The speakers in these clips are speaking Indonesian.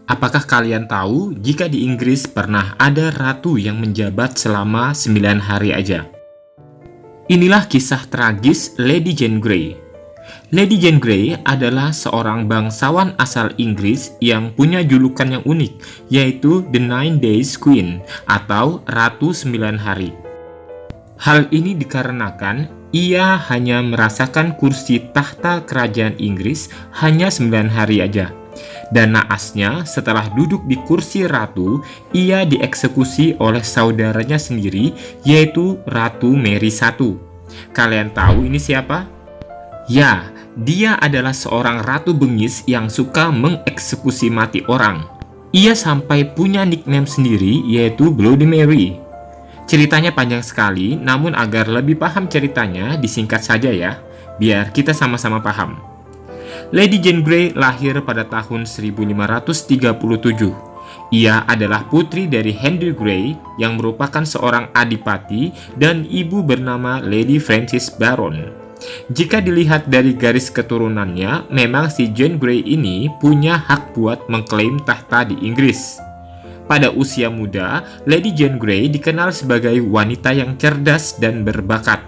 Apakah kalian tahu jika di Inggris pernah ada ratu yang menjabat selama 9 hari aja? Inilah kisah tragis Lady Jane Grey. Lady Jane Grey adalah seorang bangsawan asal Inggris yang punya julukan yang unik, yaitu The Nine Days Queen atau Ratu 9 Hari. Hal ini dikarenakan ia hanya merasakan kursi tahta kerajaan Inggris hanya 9 hari aja. Dan naasnya, setelah duduk di kursi ratu, ia dieksekusi oleh saudaranya sendiri, yaitu Ratu Mary I. Kalian tahu ini siapa? Ya, dia adalah seorang ratu bengis yang suka mengeksekusi mati orang. Ia sampai punya nickname sendiri, yaitu Bloody Mary. Ceritanya panjang sekali, namun agar lebih paham ceritanya, disingkat saja ya, biar kita sama-sama paham. Lady Jane Grey lahir pada tahun 1537. Ia adalah putri dari Henry Grey yang merupakan seorang adipati dan ibu bernama Lady Frances Baron. Jika dilihat dari garis keturunannya, memang si Jane Grey ini punya hak buat mengklaim tahta di Inggris. Pada usia muda, Lady Jane Grey dikenal sebagai wanita yang cerdas dan berbakat.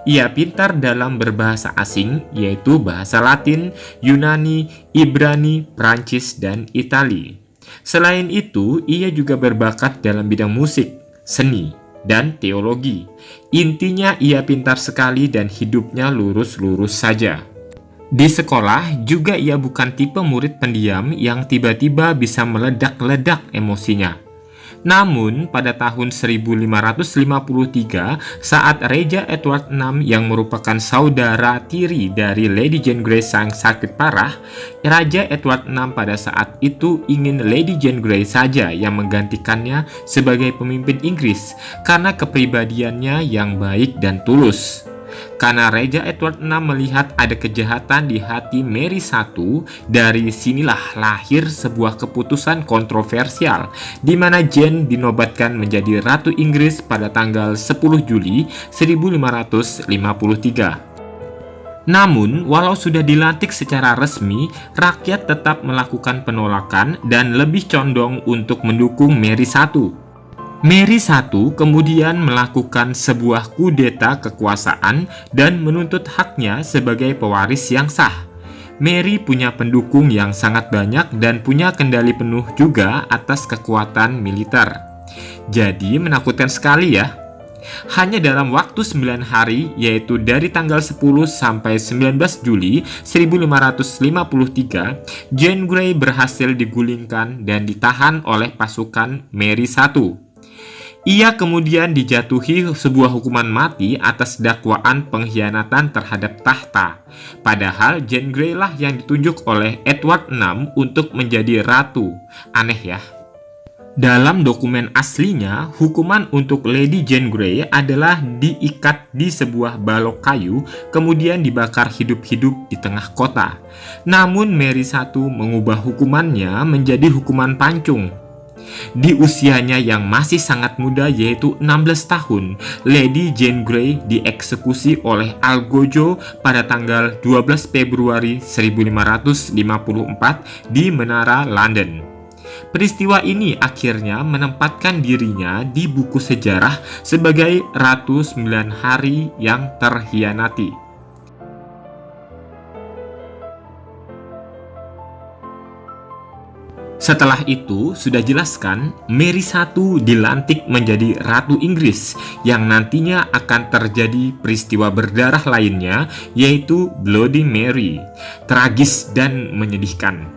Ia pintar dalam berbahasa asing, yaitu bahasa Latin, Yunani, Ibrani, Prancis, dan Itali. Selain itu, ia juga berbakat dalam bidang musik, seni, dan teologi. Intinya, ia pintar sekali dan hidupnya lurus-lurus saja. Di sekolah juga ia bukan tipe murid pendiam yang tiba-tiba bisa meledak-ledak emosinya. Namun, pada tahun 1553, saat Raja Edward VI yang merupakan saudara tiri dari Lady Jane Grey sang sakit parah, Raja Edward VI pada saat itu ingin Lady Jane Grey saja yang menggantikannya sebagai pemimpin Inggris karena kepribadiannya yang baik dan tulus. Karena Raja Edward VI melihat ada kejahatan di hati Mary I, dari sinilah lahir sebuah keputusan kontroversial di mana Jane dinobatkan menjadi Ratu Inggris pada tanggal 10 Juli 1553. Namun, walau sudah dilantik secara resmi, rakyat tetap melakukan penolakan dan lebih condong untuk mendukung Mary I. Mary I kemudian melakukan sebuah kudeta kekuasaan dan menuntut haknya sebagai pewaris yang sah. Mary punya pendukung yang sangat banyak dan punya kendali penuh juga atas kekuatan militer. Jadi menakutkan sekali ya. Hanya dalam waktu 9 hari, yaitu dari tanggal 10 sampai 19 Juli 1553, Jane Grey berhasil digulingkan dan ditahan oleh pasukan Mary I. Ia kemudian dijatuhi sebuah hukuman mati atas dakwaan pengkhianatan terhadap tahta. Padahal Jane Grey lah yang ditunjuk oleh Edward VI untuk menjadi ratu. Aneh ya. Dalam dokumen aslinya, hukuman untuk Lady Jane Grey adalah diikat di sebuah balok kayu, kemudian dibakar hidup-hidup di tengah kota. Namun Mary I mengubah hukumannya menjadi hukuman pancung. Di usianya yang masih sangat muda, yaitu 16 tahun, Lady Jane Grey dieksekusi oleh Algojo pada tanggal 12 Februari 1554 di Menara London. Peristiwa ini akhirnya menempatkan dirinya di buku sejarah sebagai Ratu 9 Hari yang terhianati. Setelah itu, sudah jelaskan, Mary I dilantik menjadi Ratu Inggris yang nantinya akan terjadi peristiwa berdarah lainnya, yaitu Bloody Mary. Tragis dan menyedihkan.